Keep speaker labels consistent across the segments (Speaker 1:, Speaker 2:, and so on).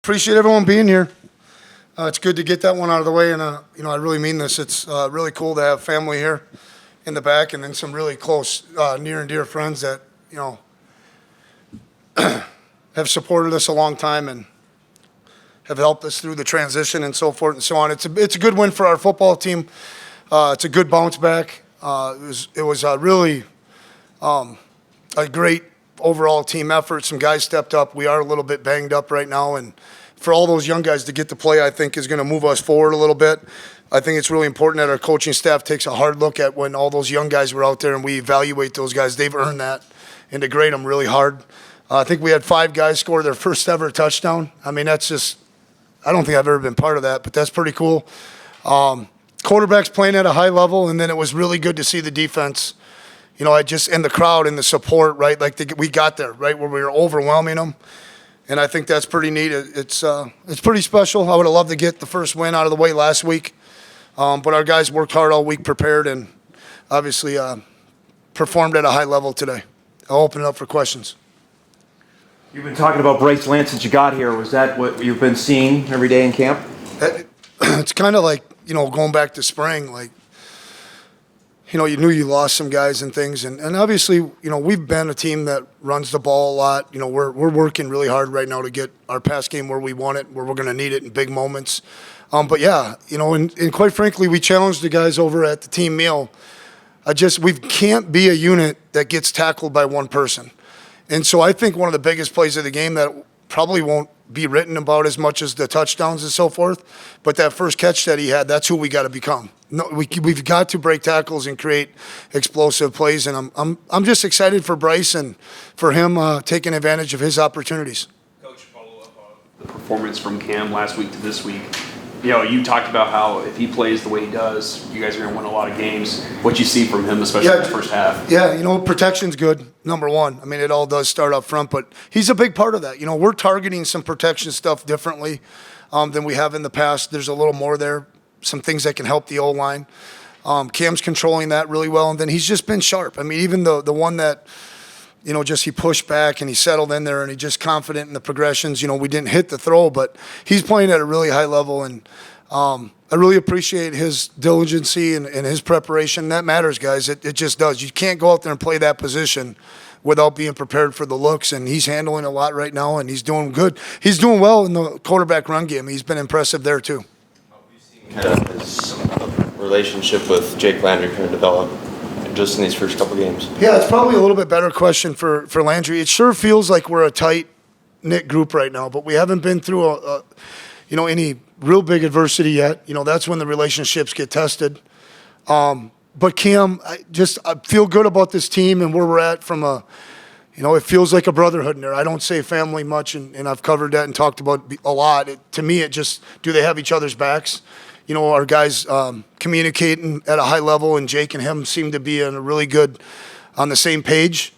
Speaker 1: appreciate everyone being here. It's good to get that one out of the way, and I really mean this. It's really cool to have family here in the back, and then some really close, near and dear friends that have supported us a long time and have helped us through the transition and so forth and so on. It's a good win for our football team. It's a good bounce back. It was really a great overall team effort. Some guys stepped up. We are a little bit banged up right now, and for all those young guys to get to play, I think is going to move us forward a little bit. I think it's really important that our coaching staff takes a hard look at when all those young guys were out there and we evaluate those guys. They've earned that, and to grade them really hard. I think we had 5 guys score their first ever touchdown. I mean, that's just, I don't think I've ever been part of that, but that's pretty cool. Quarterbacks playing at a high level, and then it was really good to see the defense, and the crowd and the support, right? Like we got there, right, where we were overwhelming them. And I think that's pretty neat. It's pretty special. I would have loved to get the first win out of the way last week. But our guys worked hard all week, prepared, and obviously performed at a high level today. I'll open it up for questions.
Speaker 2: You've been talking about Bryce Lance since you got here. Was that what you've been seeing every day in camp?
Speaker 1: It's kind of like, going back to spring, like, you knew you lost some guys and things. And obviously, we've been a team that runs the ball a lot. We're working really hard right now to get our pass game where we want it, where we're going to need it in big moments. But yeah, and quite frankly, we challenged the guys over at the team meal. We can't be a unit that gets tackled by one person. And so I think one of the biggest plays of the game that probably won't be written about as much as the touchdowns and so forth, but that first catch that he had, that's who we got to become. No, we've got to break tackles and create explosive plays, and I'm just excited for Bryce and for him taking advantage of his opportunities.
Speaker 3: Coach, follow up on the performance from Cam last week to this week. You talked about how if he plays the way he does, you guys are going to win a lot of games. What you see from him, especially in the first half?
Speaker 1: Yeah, protection's good, number one. I mean, it all does start up front, but he's a big part of that. We're targeting some protection stuff differently than we have in the past. There's a little more there, some things that can help the O-line. Cam's controlling that really well, and then he's just been sharp. I mean, even the one that, just he pushed back and he settled in there and he's just confident in the progressions. We didn't hit the throw, but he's playing at a really high level, and I really appreciate his diligency and his preparation. That matters, guys. It just does. You can't go out there and play that position without being prepared for the looks, and he's handling a lot right now, and he's doing good. He's doing well in the quarterback run game. He's been impressive there too.
Speaker 4: How have you seen kind of his relationship with Jake Landry kind of develop just in these first couple games?
Speaker 1: Yeah, it's probably a little bit better question for Landry. It sure feels like we're a tight-knit group right now, but we haven't been through any real big adversity yet. That's when the relationships get tested. But Cam, I feel good about this team and where we're at from it feels like a brotherhood in there. I don't say family much, and I've covered that and talked about a lot. To me, do they have each other's backs? Our guys communicating at a high level, and Jake and him seem to be on the same page.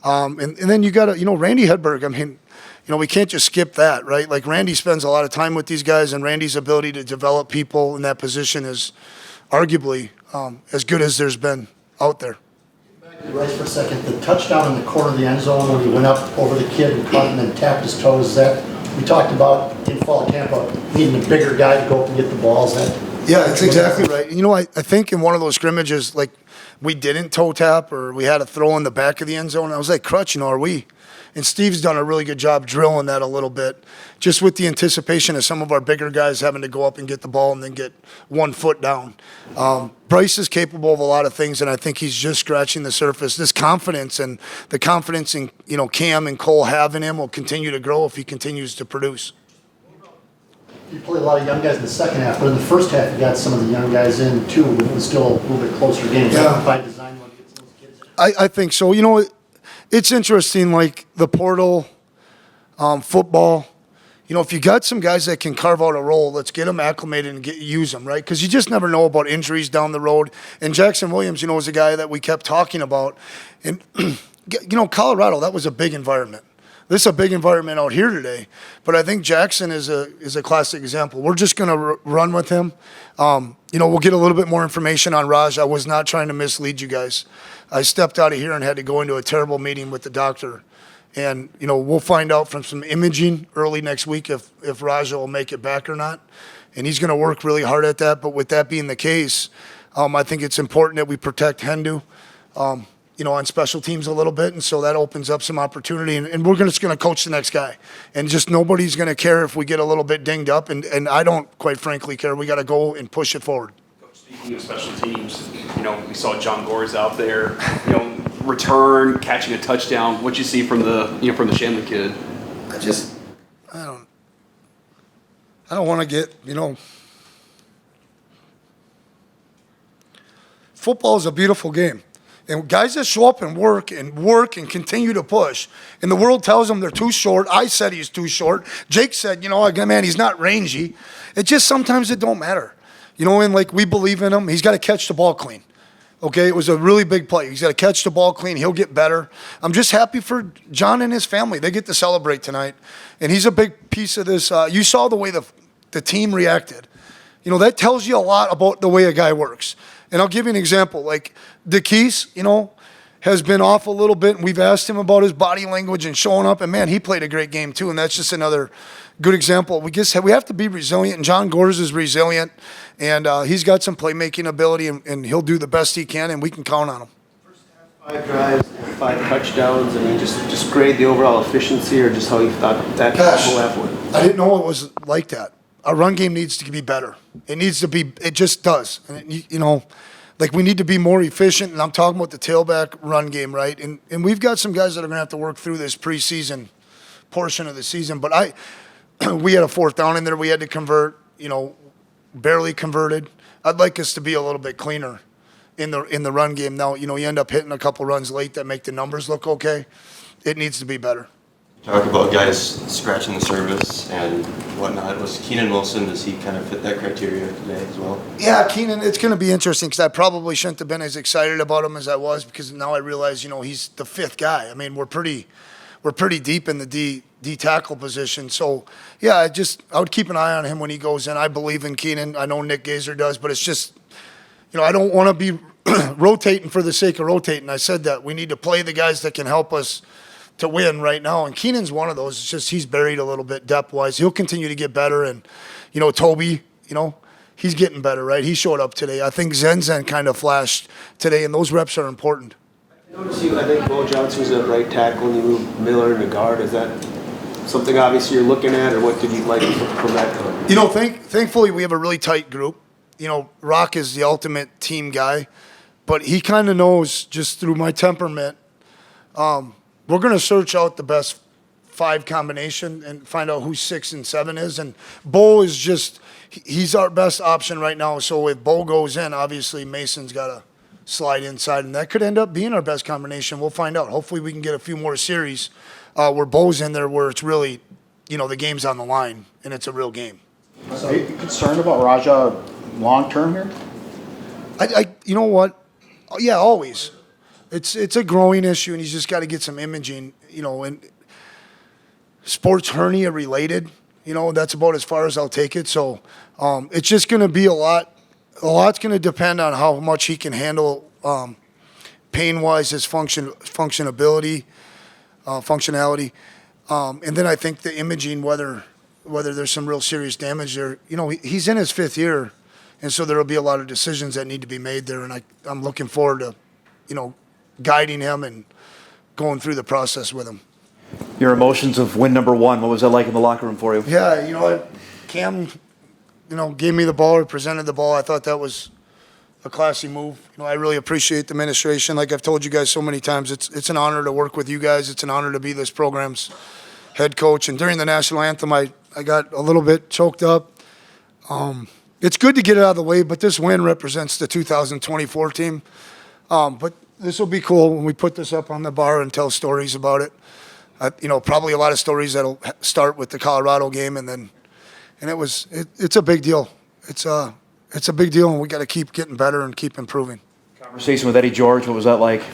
Speaker 1: And then you got Randy Hedberg. I mean, we can't just skip that, right? Like Randy spends a lot of time with these guys, and Randy's ability to develop people in that position is arguably as good as there's been out there.
Speaker 5: Back to Bryce for a second. The touchdown in the corner of the end zone when he went up over the kid and caught him and tapped his toes, that we talked about in fall camp needing a bigger guy to go up and get the balls.
Speaker 1: Yeah, that's exactly right. I think in one of those scrimmages, like we didn't toe tap or we had a throw in the back of the end zone. And I was like, Crutch, are we? And Steve's done a really good job drilling that a little bit, just with the anticipation of some of our bigger guys having to go up and get the ball and then get 1 foot down. Bryce is capable of a lot of things, and I think he's just scratching the surface. This confidence and the confidence in Cam and Cole having him will continue to grow if he continues to produce.
Speaker 5: You played a lot of young guys in the second half, but in the first half you got some of the young guys in too. It was still a little bit closer game.
Speaker 1: Yeah.
Speaker 5: By design, you want to get some of those kids in.
Speaker 1: I think so. It's interesting, like the portal, football. If you got some guys that can carve out a role, let's get them acclimated and use them, right? Because you just never know about injuries down the road. And Jackson Williams, was a guy that we kept talking about. And, Colorado, that was a big environment. This is a big environment out here today. But I think Jackson is a classic example. We're just going to run with him. We'll get a little bit more information on Raj. I was not trying to mislead you guys. I stepped out of here and had to go into a terrible meeting with the doctor And, we'll find out from some imaging early next week if Raja will make it back or not. And he's going to work really hard at that. But with that being the case, I think it's important that we protect Hendu, on special teams a little bit. And so that opens up some opportunity. And we're just going to coach the next guy. And just nobody's going to care if we get a little bit dinged up. And I don't, quite frankly, care. We got to go and push it forward.
Speaker 3: Speaking of special teams, we saw John Gores out there, return, catching a touchdown. What you see from the Shanley kid?
Speaker 1: I don't want to get, football is a beautiful game. And guys that show up and work and continue to push, and the world tells them they're too short. I said he's too short. Jake said, man, he's not rangy. It just sometimes it don't matter. And we believe in him. He's got to catch the ball clean. Okay, it was a really big play. He's got to catch the ball clean. He'll get better. I'm just happy for John and his family. They get to celebrate tonight. And he's a big piece of this. You saw the way the team reacted. That tells you a lot about the way a guy works. And I'll give you an example. Like DeKeese, has been off a little bit. And we've asked him about his body language and showing up. And, man, he played a great game too. And that's just another good example. We have to be resilient. And John Gores is resilient. And he's got some playmaking ability. And he'll do the best he can. And we can count on him.
Speaker 6: First half, 5 drives, 5 touchdowns. I mean, just grade the overall efficiency or just how you thought that whole half went.
Speaker 1: I didn't know it was like that. Our run game needs to be better. It just does. And we need to be more efficient, and I'm talking about the tailback run game, right? And we've got some guys that are going to have to work through this preseason portion of the season. But we had a 4th down in there. We had to convert, barely converted. I'd like us to be a little bit cleaner in the run game. Now, you end up hitting a couple runs late that make the numbers look okay. It needs to be better.
Speaker 4: Talk about guys scratching the surface and whatnot. Was Keenan Wilson, does he kind of fit that criteria today as well?
Speaker 1: Yeah, Keenan, it's going to be interesting because I probably shouldn't have been as excited about him as I was because now I realize, he's the 5th guy. I mean, we're pretty deep in the D tackle position. So, yeah, I would keep an eye on him when he goes in. I believe in Keenan. I know Nick Gazer does, but it's just, I don't want to be rotating for the sake of rotating. I said that. We need to play the guys that can help us to win right now. And Keenan's one of those. It's just he's buried a little bit depth-wise. He'll continue to get better. And, Toby, he's getting better, right? He showed up today. I think Zen kind of flashed today, and those reps are important.
Speaker 6: I noticed I think Bo Johnson's at right tackle and you moved Miller into guard. Is that something obviously you're looking at, or what did you like from that?
Speaker 1: Thankfully we have a really tight group. Rock is the ultimate team guy, but he kind of knows just through my temperament, we're going to search out the best 5 combination and find out who 6 and 7 is. And Bo is he's our best option right now. So if Bo goes in, obviously Mason's got to slide inside, and that could end up being our best combination. We'll find out. Hopefully we can get a few more series where Bo's in there, where it's really, the game's on the line and it's a real game.
Speaker 7: Are you concerned about Raja long term here?
Speaker 1: You know what? Yeah, always. It's a growing issue, and he's just got to get some imaging, and sports hernia related, that's about as far as I'll take it. So it's just going to be a lot's going to depend on how much he can handle pain-wise, his functionality. And then I think the imaging, whether there's some real serious damage there, he's in his 5th year, and so there will be a lot of decisions that need to be made there, and I'm looking forward to, guiding him and going through the process with him.
Speaker 2: Your emotions of win number 1, what was that like in the locker room for you?
Speaker 1: Yeah, Cam, gave me the ball or presented the ball. I thought that was a classy move. I really appreciate the administration. Like I've told you guys so many times, it's an honor to work with you guys. It's an honor to be this program's head coach. And during the national anthem, I got a little bit choked up. It's good to get it out of the way, but this win represents the 2024 team. But this will be cool when we put this up on the bar and tell stories about it. Probably a lot of stories that'll start with the Colorado game, and it's a big deal. It's a big deal, and we got to keep getting better and keep improving.
Speaker 2: Conversation with Eddie George, what was that like?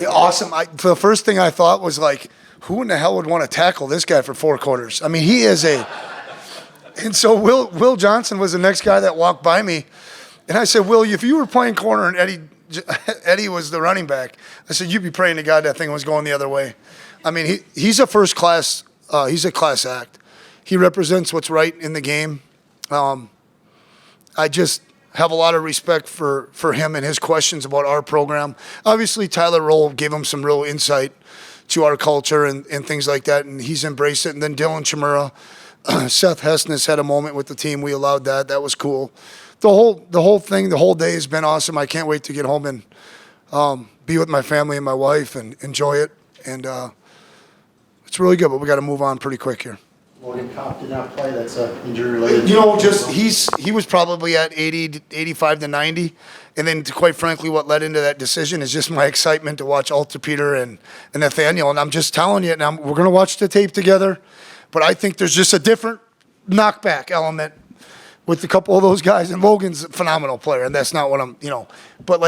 Speaker 1: Awesome. The first thing I thought was like, who in the hell would want to tackle this guy for 4 quarters? I mean, he is and so Will Johnson was the next guy that walked by me, and I said, Will, if you were playing corner and Eddie was the running back, I said, you'd be praying to God that thing was going the other way. I mean, he's a first class. He's a class act. He represents what's right in the game. I just have a lot of respect for him and his questions about our program. Obviously, Tyler Roll gave him some real insight to our culture and things like that, and he's embraced it. And then Dylan Chimura, Seth Hessness had a moment with the team. We allowed that. That was cool. The whole thing, the whole day has been awesome. I can't wait to get home and be with my family and my wife and enjoy it. And it's really good, but we got to move on pretty quick here.
Speaker 5: Logan Kopp did not play. That's injury related.
Speaker 1: You know, just he was probably at 80, 85 to 90. And then, quite frankly, what led into that decision is just my excitement to watch Alter Peter and Nathaniel. And I'm just telling you, we're going to watch the tape together. But I think there's just a different knockback element with a couple of those guys. And Logan's a phenomenal player, and that's not what I'm, But,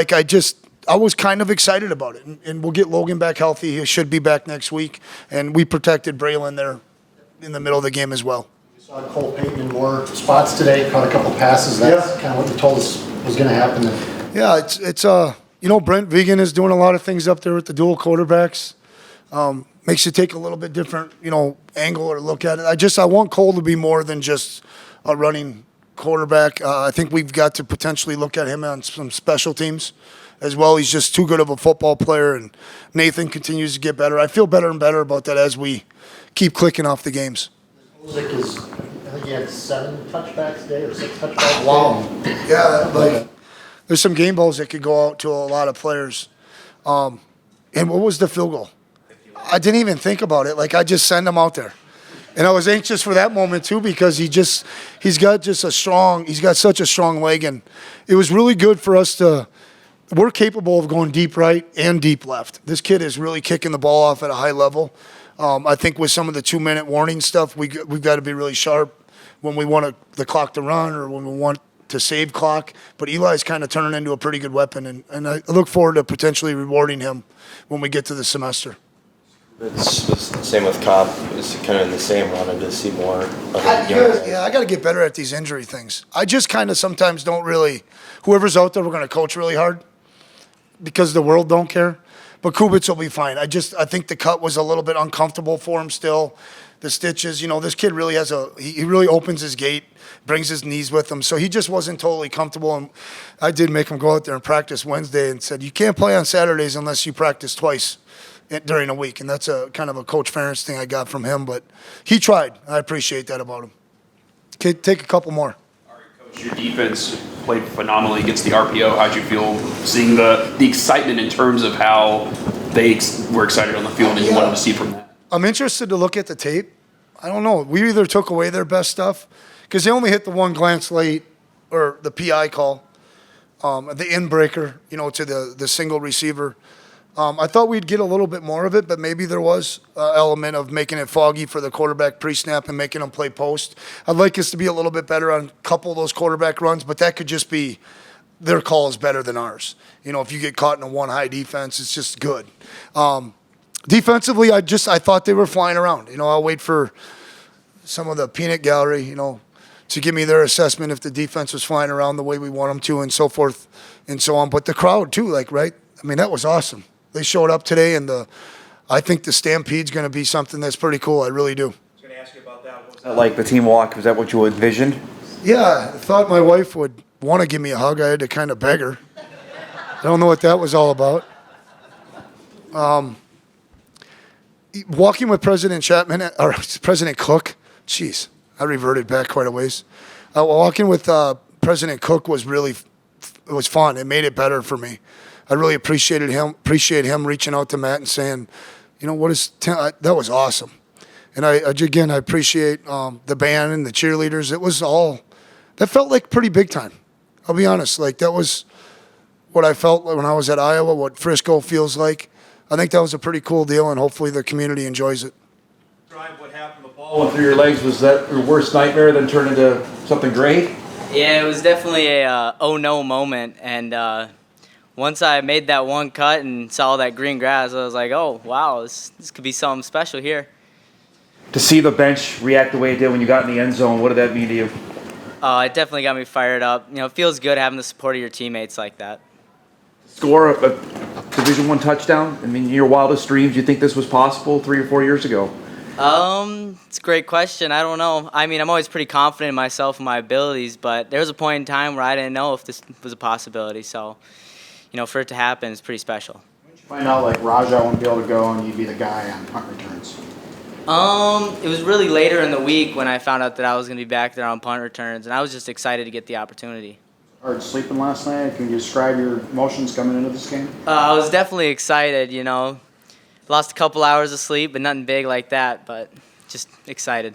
Speaker 1: I was kind of excited about it. And we'll get Logan back healthy. He should be back next week. And we protected Braylon there in the middle of the game as well.
Speaker 5: We saw Cole Payton in more spots today, caught a couple passes. That's kind of what you told us was going to happen.
Speaker 1: Yeah, it's Brent Vegan is doing a lot of things up there with the dual quarterbacks. Makes you take a little bit different, angle or look at it. I want Cole to be more than just a running quarterback. I think we've got to potentially look at him on some special teams as well. He's just too good of a football player, and Nathan continues to get better. I feel better and better about that as we keep clicking off the games.
Speaker 5: Polasek I think he had 7 touchbacks today or 6 touchbacks.
Speaker 1: Wow. Yeah, there's some game balls that could go out to a lot of players. And what was the field goal? I didn't even think about it. I just send him out there. And I was anxious for that moment too, because he's got such a strong leg, and it was really good for us we're capable of going deep right and deep left. This kid is really kicking the ball off at a high level. I think with some of the 2-minute warning stuff, we've got to be really sharp when we want the clock to run or when we want to save clock. But Eli's kind of turning into a pretty good weapon, and I look forward to potentially rewarding him when we get to the semester.
Speaker 4: It's the same with Kopp. It's kind of in the same. Wanted to see more of it.
Speaker 1: I got to get better at these injury things. I just kind of sometimes don't really. Whoever's out there, we're going to coach really hard because the world don't care. But Kubitz will be fine. I think the cut was a little bit uncomfortable for him still. The stitches, this kid really he really opens his gait, brings his knees with him. So he just wasn't totally comfortable. And I did make him go out there and practice Wednesday and said, you can't play on Saturdays unless you practice twice during a week. And that's a kind of a Coach Ferentz thing I got from him. But he tried. I appreciate that about him. Okay, take a couple more.
Speaker 3: All right, Coach, your defense played phenomenally against the RPO. How'd you feel seeing the excitement in terms of how they were excited on the field and you wanted to see from that? I'm
Speaker 1: interested to look at the tape. I don't know. We either took away their best stuff because they only hit the one glance late or the PI call, the in breaker, to the single receiver. I thought we'd get a little bit more of it, but maybe there was an element of making it foggy for the quarterback pre-snap and making them play post. I'd like us to be a little bit better on a couple of those quarterback runs, but that could just be their call is better than ours. If you get caught in a one-high defense, it's just good. Defensively, I thought they were flying around. I'll wait for some of the peanut gallery, to give me their assessment if the defense was flying around the way we want them to and so forth and so on. But the crowd too, right? I mean, that was awesome. They showed up today, and I think the Stampede's going to be something that's pretty cool. I really do.
Speaker 2: I was going to ask you about that. What was that like, the team walk? Was that what you envisioned?
Speaker 1: Yeah, I thought my wife would want to give me a hug. I had to kind of beg her. I don't know what that was all about. Walking with President Chapman, or President Cook, jeez, I reverted back quite a ways. Walking with President Cook was it was fun. It made it better for me. I really appreciate him reaching out to Matt and saying, that was awesome. And I appreciate the band and the cheerleaders. That felt like pretty big time. I'll be honest. That was what I felt when I was at Iowa, what Frisco feels like. I think that was a pretty cool deal, and hopefully the community enjoys it.
Speaker 2: Drive, what happened? The ball went through your legs. Was that your worst nightmare, then turned into something great?
Speaker 8: Yeah, it was definitely a oh no moment. And once I made that one cut and saw that green grass, I was like, oh, wow, this could be something special here.
Speaker 2: To see the bench react the way it did when you got in the end zone, what did that mean to you?
Speaker 8: It definitely got me fired up. It feels good having the support of your teammates like that.
Speaker 2: To Division I touchdown? I mean, in your wildest dreams, you think this was possible 3 or 4 years ago?
Speaker 8: It's a great question. I don't know. I mean, I'm always pretty confident in myself and my abilities, but there was a point in time where I didn't know if this was a possibility. So, for it to happen is pretty special.
Speaker 7: When did you find out like Raja wouldn't be able to go and you'd be the guy on punt returns?
Speaker 8: It was really later in the week when I found out that I was going to be back there on punt returns, and I was just excited to get the opportunity.
Speaker 7: Hard sleeping last night. Can you describe your emotions coming into this game?
Speaker 8: I was definitely excited, Lost a couple hours of sleep, but nothing big like that, but just excited.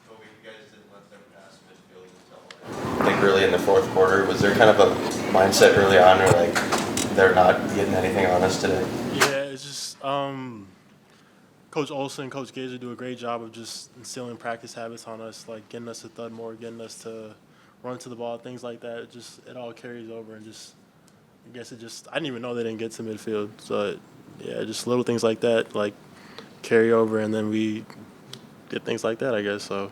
Speaker 4: Toby, you guys didn't let them pass midfield until I think early in the fourth quarter. Was there kind of a mindset early on where like they're not getting anything on us today?
Speaker 9: Yeah, it's just Coach Olsen, Coach Gazer do a great job of just instilling practice habits on us, like getting us to thud more, getting us to run to the ball, things like that. It all carries over, and I didn't even know they didn't get to midfield. So yeah, just little things like that, like carry over, and then we did things like that, I guess. So.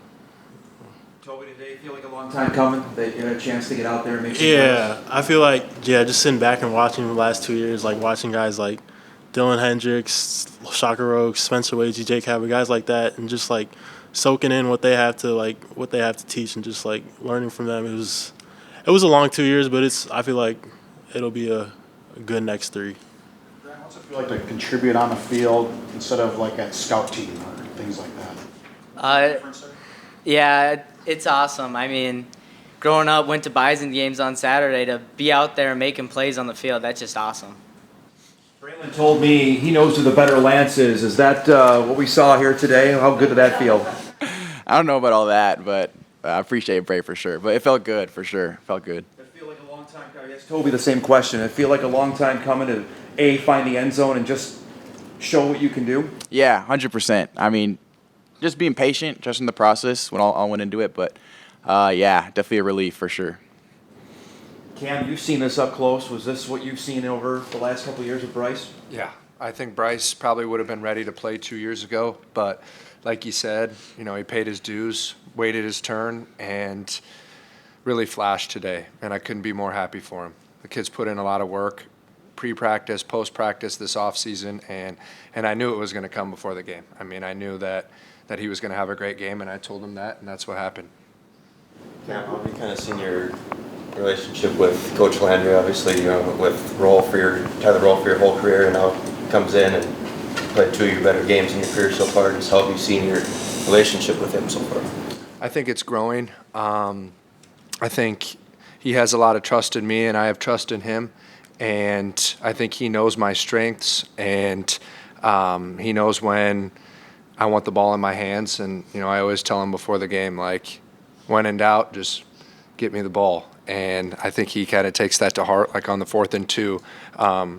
Speaker 2: Toby, did they feel like a long time coming? That you had a chance to get out there and make some
Speaker 9: Yeah,
Speaker 2: plays?
Speaker 9: I feel like, just sitting back and watching the last 2 years, like watching guys like Dylan Hendricks, Shaka Rogue, Spencer Wagey, Jake Haber, guys like that, and just like soaking in what they have to teach, and just like learning from them. It was a long 2 years, but I feel like it'll be a good next 3.
Speaker 7: What's it feel like to contribute on the field instead of like at scout team or things like that?
Speaker 8: Yeah, it's awesome. I mean, growing up, went to Bison games on Saturday. To be out there making plays on the field, that's just awesome.
Speaker 2: Braylon told me he knows who the better Lance is. Is that what we saw here today? How good did that feel?
Speaker 10: I don't know about all that, but I appreciate Bray for sure. But it felt good for sure. Felt good.
Speaker 2: It feel like a long time coming. I guess Toby, the same question. It feel like a long time coming to find the end zone and just show what you can do.
Speaker 10: Yeah, 100%. I mean, just being patient, trusting the process when I went into it. But yeah, definitely a relief for sure.
Speaker 2: Cam, you've seen this up close. Was this what you've seen over the last couple of years with Bryce?
Speaker 11: Yeah, I think Bryce probably would have been ready to play 2 years ago, but like you said, he paid his dues, waited his turn, and really flashed today, and I couldn't be more happy for him. The kid's put in a lot of work, pre-practice, post-practice this offseason, and I knew it was going to come before the game. I mean, I knew that he was going to have a great game, and I told him that, and that's what happened.
Speaker 4: Cam, how have you kind of seen your relationship with Coach Landry, obviously, with Tyler Roll for your whole career, and now comes in and played 2 of your better games in your career so far. Just how have you seen your relationship with him so far?
Speaker 11: I think it's growing. I think he has a lot of trust in me, and I have trust in him. And I think he knows my strengths, and he knows when I want the ball in my hands. And, I always tell him before the game, like, when in doubt, just get me the ball. And I think he kind of takes that to heart, like on the 4th and 2.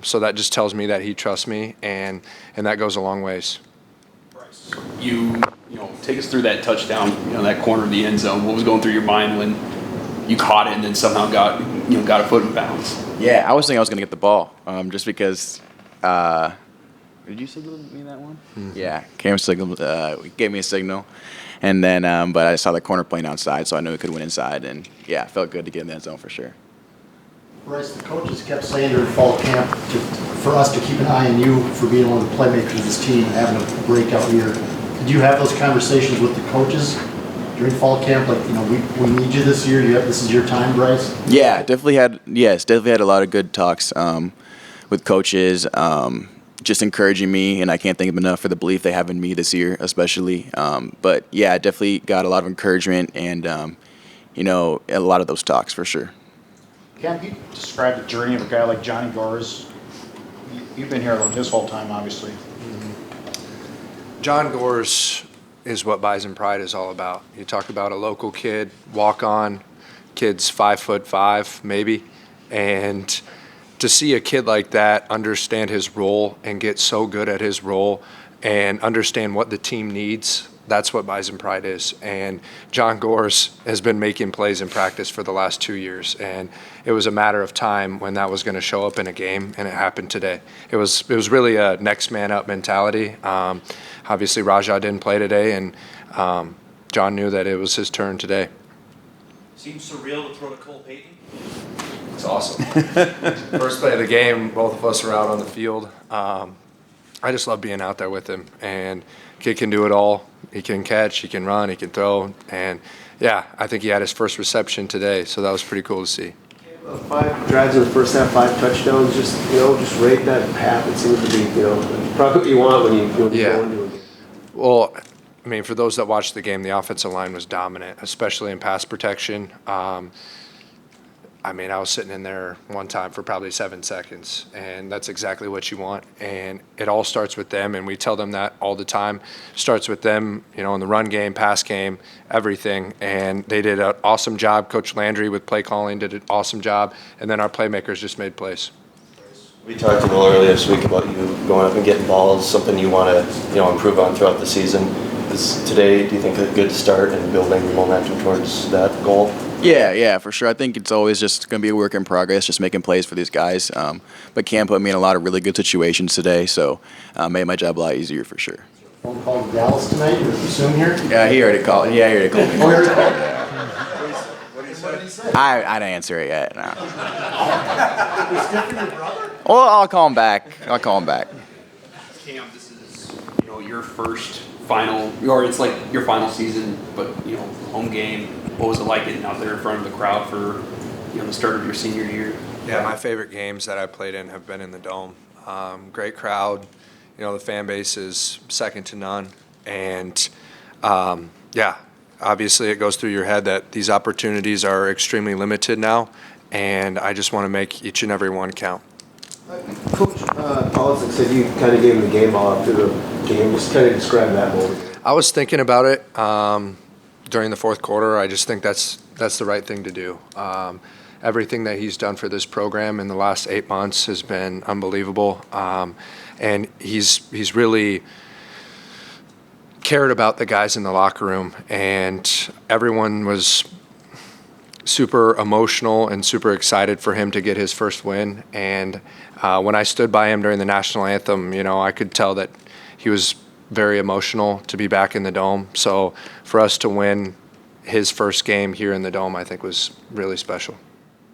Speaker 11: So that just tells me that he trusts me, and that goes a long ways.
Speaker 3: Bryce, you take us through that touchdown, that corner of the end zone. What was going through your mind when you caught it and then somehow got a foot in bounds?
Speaker 10: Yeah, I was thinking I was going to get the ball just because did you signal me that one? Mm-hmm. Yeah, Cam gave me a signal. And then, but I saw the corner playing outside, so I knew we could win inside. And, yeah, it felt good to get in that zone for sure.
Speaker 5: Bryce, the coaches kept saying during fall camp for us to keep an eye on you for being one of the playmakers of this team and having a breakout year. Did you have those conversations with the coaches during fall camp? Like, we need you this year. This is your time, Bryce?
Speaker 10: Yeah, definitely had a lot of good talks with coaches. Just encouraging me, and I can't thank them enough for the belief they have in me this year, especially. But yeah, I definitely got a lot of encouragement and, a lot of those talks for sure.
Speaker 7: Cam, can you describe the journey of a guy like Johnny Gores? You've been here his whole time, obviously.
Speaker 11: John Gores is what Bison Pride is all about. You talk about a local kid, walk-on, kid's 5'5", maybe, and to see a kid like that understand his role and get so good at his role and understand what the team needs, that's what Bison Pride is. And John Gores has been making plays in practice for the last 2 years, and it was a matter of time when that was going to show up in a game, and it happened today. It was really a next man up mentality. Obviously, Raja didn't play today, and John knew that it was his turn today.
Speaker 2: Seems surreal to throw to Cole Payton.
Speaker 11: It's awesome. First play of the game, both of us are out on the field. I just love being out there with him. And kid can do it all. He can catch, he can run, he can throw. And, yeah, I think he had his first reception today, so that was pretty cool to see.
Speaker 6: 5 drives in the first half, 5 touchdowns. Just rate that path. It seems to be, probably what you want when you go into a game.
Speaker 11: Well, I mean, for those that watched the game, the offensive line was dominant, especially in pass protection. I mean, I was sitting in there one time for probably 7 seconds, and that's exactly what you want. And it all starts with them, and we tell them that all the time. Starts with them, in the run game, pass game, everything. And they did an awesome job. Coach Landry with play calling did an awesome job, and then our playmakers just made plays.
Speaker 4: We talked a little earlier this week about you going up and getting balls, something you want to improve on throughout the season. Is today, do you think, a good start in building momentum towards that goal?
Speaker 10: Yeah, for sure. I think it's always just going to be a work in progress, just making plays for these guys. But Cam put me in a lot of really good situations today, so made my job a lot easier for sure.
Speaker 5: Phone call to Dallas tonight, or soon here?
Speaker 10: Yeah, he already called. Yeah, he already called me.
Speaker 5: Oh, he already called?
Speaker 10: What did he say? I didn't answer it yet. No.
Speaker 5: Was Stephen your brother?
Speaker 10: Well, I'll call him back.
Speaker 3: Cam, this is your first final, or it's like your final season, but home game. What was it like getting out there in front of the crowd for the start of your senior year?
Speaker 11: Yeah, my favorite games that I played in have been in the Dome. Great crowd. The fan base is second to none. And, obviously it goes through your head that these opportunities are extremely limited now, and I just want to make each and every one count.
Speaker 6: Coach Polasek said you kind of gave him the game ball after the game. Just kind of describe that moment.
Speaker 11: I was thinking about it during the fourth quarter. I just think that's the right thing to do. Everything that he's done for this program in the last 8 months has been unbelievable, and he's really cared about the guys in the locker room, and everyone was super emotional and super excited for him to get his first win. And when I stood by him during the national anthem, I could tell that he was very emotional to be back in the Dome. So for us to win his first game here in the Dome, I think was really special.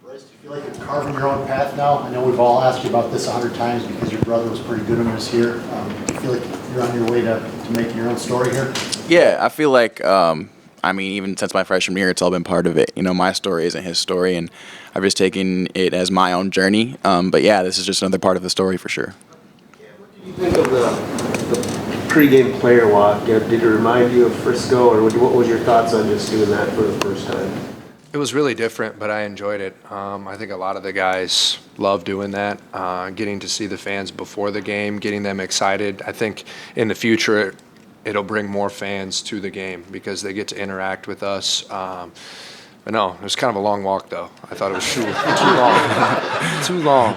Speaker 5: Bryce, do you feel like you're carving your own path now? I know we've all asked you about this 100 times because your brother was pretty good when he was here. Do you feel like you're on your way to making your own story here?
Speaker 10: Yeah, I feel like, even since my freshman year, it's all been part of it. My story isn't his story, and I've just taken it as my own journey. But yeah, this is just another part of the story for sure.
Speaker 6: What did you think of the pregame player walk? Did it remind you of Frisco, or what was your thoughts on just doing that for the first time?
Speaker 11: It was really different, but I enjoyed it. I think a lot of the guys love doing that, getting to see the fans before the game, getting them excited. I think in the future it'll bring more fans to the game because they get to interact with us. But no, it was kind of a long walk, though. I thought it was too long. Too long.